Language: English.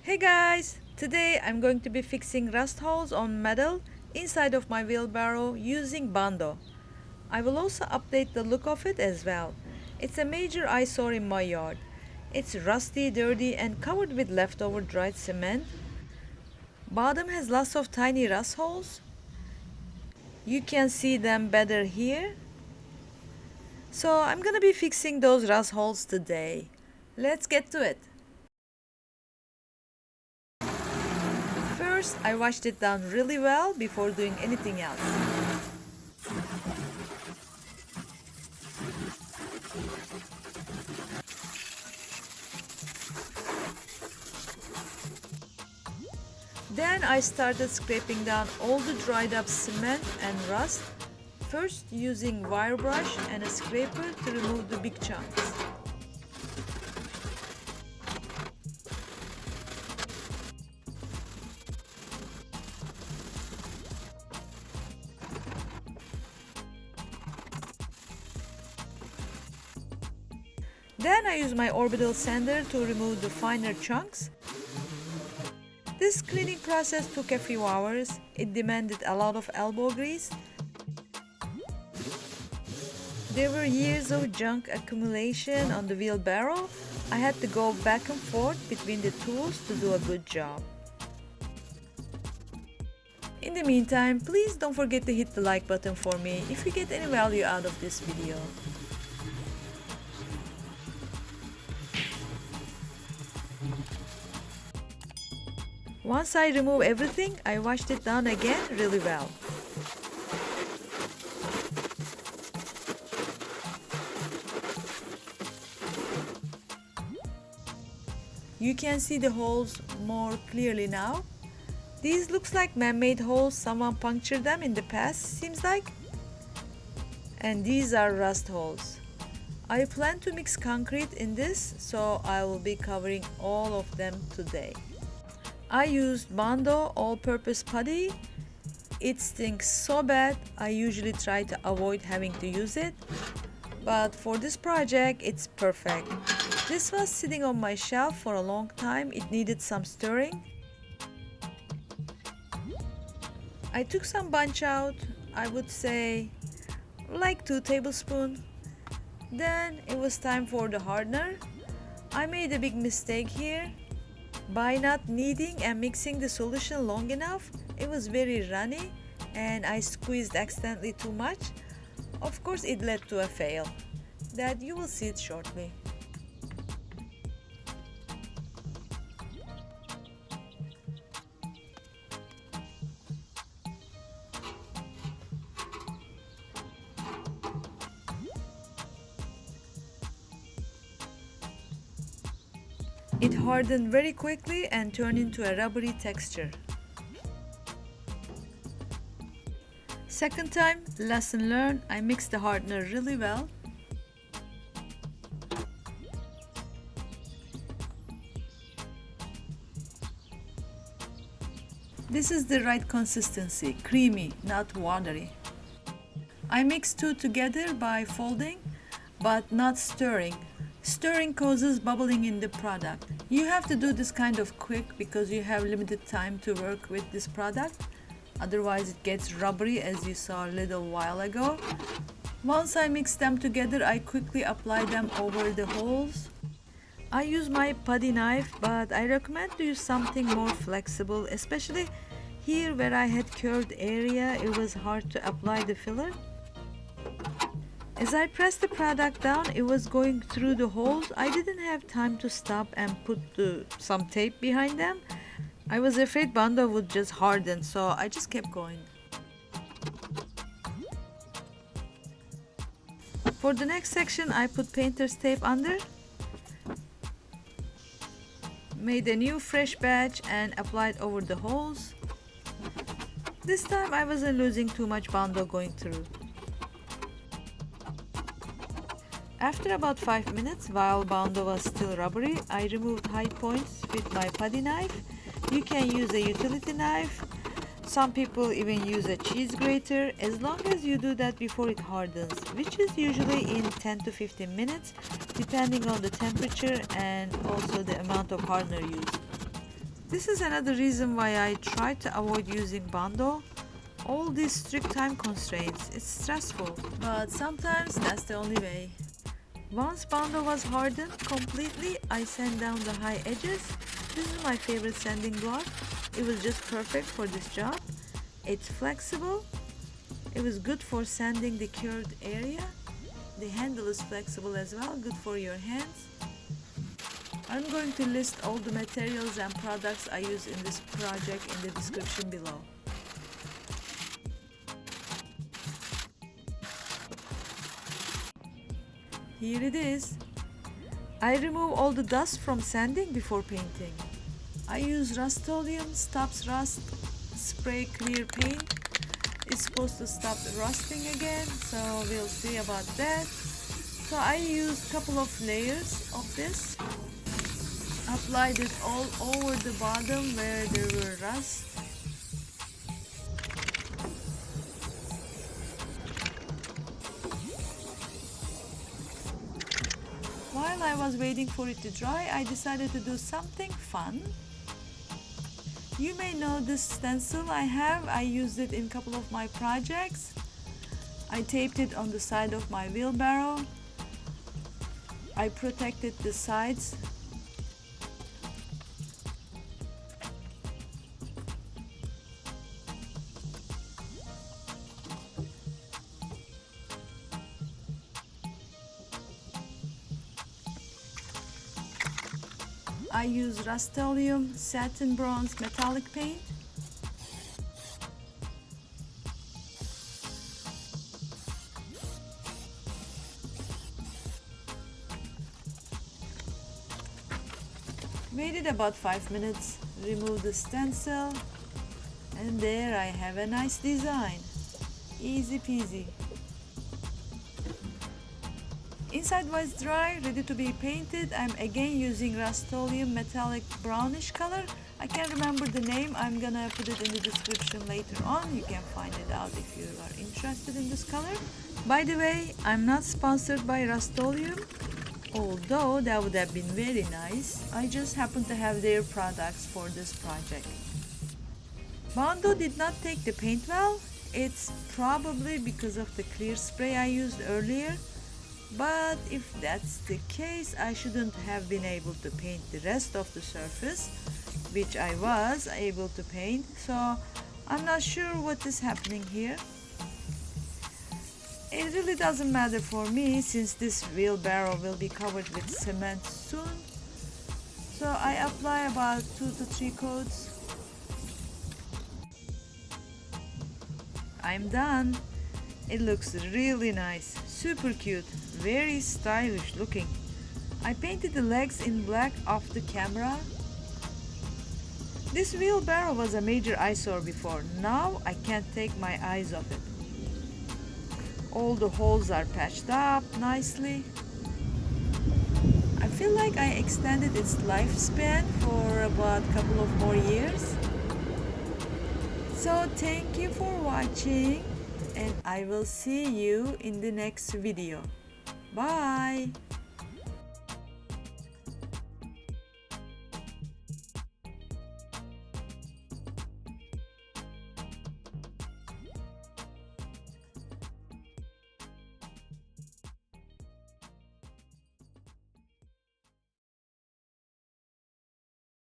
Hey guys! Today I'm going to be fixing rust holes on metal inside of my wheelbarrow using Bondo. I will also update the look of it as well. It's a major eyesore in my yard. It's rusty, dirty and covered with leftover dried cement. Bottom has lots of tiny rust holes. You can see them better here. So I'm gonna be fixing those rust holes today. Let's get to it. First, I washed it down really well before doing anything else. Then I started scraping down all the dried up cement and rust, first using wire brush and a scraper to remove the big chunks. Then I used my orbital sander to remove the finer chunks. This cleaning process took a few hours. It demanded a lot of elbow grease. There were years of junk accumulation on the wheelbarrow. I had to go back and forth between the tools to do a good job. In the meantime, please don't forget to hit the like button for me if you get any value out of this video. Once I remove everything, I washed it down again really well. You can see the holes more clearly now. These looks like man-made holes, someone punctured them in the past, seems like. And these are rust holes. I plan to mix concrete in this, so I will be covering all of them today. I used Bondo all-purpose putty. It stinks so bad, I usually try to avoid having to use it. But for this project, it's perfect. This was sitting on my shelf for a long time. It needed some stirring. I took some bunch out, I would say like 2 tablespoons. Then it was time for the hardener. I made a big mistake here. By not kneading and mixing the solution long enough, it was very runny and I squeezed accidentally too much. Of course, it led to a fail. That you will see it shortly. It hardened very quickly and turned into a rubbery texture. Second time, lesson learned, I mixed the hardener really well. This is the right consistency, creamy, not watery. I mixed 2 together by folding, but not stirring. Stirring causes bubbling in the product. You have to do this kind of quick because you have limited time to work with this product. Otherwise it gets rubbery, as you saw a little while ago. Once I mix them together, I quickly apply them over the holes. I use my putty knife, but I recommend to use something more flexible, especially here where I had curved area. It was hard to apply the filler. As I pressed the product down, it was going through the holes. I didn't have time to stop and put some tape behind them. I was afraid Bondo would just harden, so I just kept going. For the next section, I put painter's tape under, made a new fresh batch and applied over the holes. This time I wasn't losing too much Bondo going through. After about 5 minutes, while Bondo was still rubbery, I removed high points with my putty knife. You can use a utility knife. Some people even use a cheese grater, as long as you do that before it hardens, which is usually in 10 to 15 minutes, depending on the temperature and also the amount of hardener used. This is another reason why I try to avoid using Bondo. All these strict time constraints, it's stressful. But sometimes that's the only way. Once Bondo was hardened completely, I sand down the high edges. This is my favorite sanding block. It was just perfect for this job. It's flexible. It was good for sanding the curved area. The handle is flexible as well, good for your hands. I'm going to list all the materials and products I use in this project in the description below. Here it is. I remove all the dust from sanding before painting. I use Rust-Oleum Stops Rust Spray Clear Paint. It's supposed to stop rusting again, so we'll see about that. So I used a couple of layers of this. Applied it all over the bottom where there were rust. While I was waiting for it to dry, I decided to do something fun. You may know this stencil I have. I used it in a couple of my projects. I taped it on the side of my wheelbarrow. I protected the sides. I use Rust-Oleum Satin Bronze Metallic Paint. Waited about 5 minutes, remove the stencil, and there I have a nice design. Easy peasy. Inside was dry, ready to be painted. I'm again using Rust-Oleum metallic brownish color. I can't remember the name. I'm gonna put it in the description later on. You can find it out if you are interested in this color. By the way, I'm not sponsored by Rust-Oleum, although that would have been very nice. I just happen to have their products for this project. Bondo did not take the paint well. It's probably because of the clear spray I used earlier. But if that's the case, I shouldn't have been able to paint the rest of the surface, which I was able to paint. So I'm not sure what is happening here. It really doesn't matter for me since this wheelbarrow will be covered with cement soon. So I apply about 2 to 3 coats. I'm done. It looks really nice, super cute, very stylish looking. I painted the legs in black off the camera. This wheelbarrow was a major eyesore before. Now I can't take my eyes off it. All the holes are patched up nicely. I feel like I extended its lifespan for about a couple of more years. So thank you for watching, and I will see you in the next video. Bye!